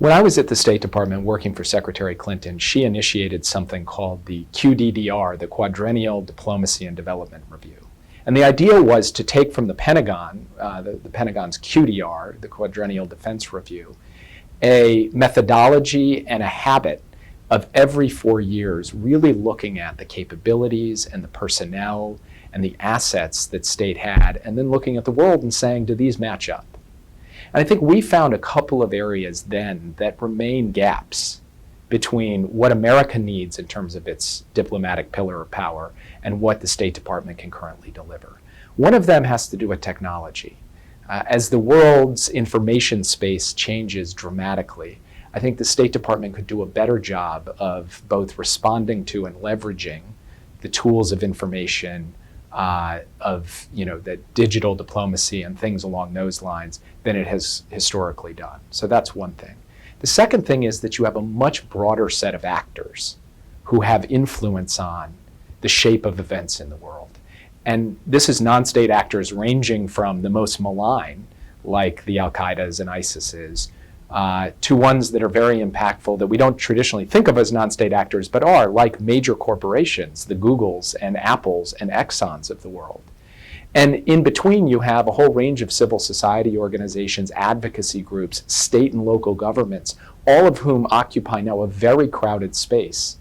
When I was at the State Department working for Secretary Clinton, she initiated something called the QDDR, the Quadrennial Diplomacy and Development Review. And the idea was to take from the Pentagon, the Pentagon's QDR, the Quadrennial Defense Review, a methodology and a habit of every 4 years really looking at the capabilities and the personnel and the assets that state had, and then looking at the world and saying, do these match up? And I think we found a couple of areas then that remain gaps between what America needs in terms of its diplomatic pillar of power and what the State Department can currently deliver. One of them has to do with technology. As the world's information space changes dramatically, I think the State Department could do a better job of both responding to and leveraging the tools of information that digital diplomacy and things along those lines than it has historically done. So that's one thing. The second thing is that you have a much broader set of actors who have influence on the shape of events in the world. And this is non-state actors ranging from the most malign, like the Al-Qaedas and ISIS's, to ones that are very impactful that we don't traditionally think of as non-state actors, but are, like major corporations, the Googles and Apples and Exxons of the world. And in between, you have a whole range of civil society organizations, advocacy groups, state and local governments, all of whom occupy now a very crowded space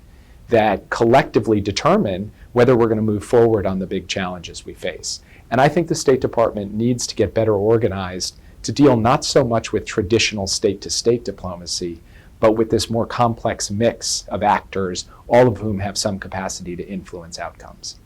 that collectively determine whether we're going to move forward on the big challenges we face. And I think the State Department needs to get better organized to deal not so much with traditional state-to-state diplomacy, but with this more complex mix of actors, all of whom have some capacity to influence outcomes.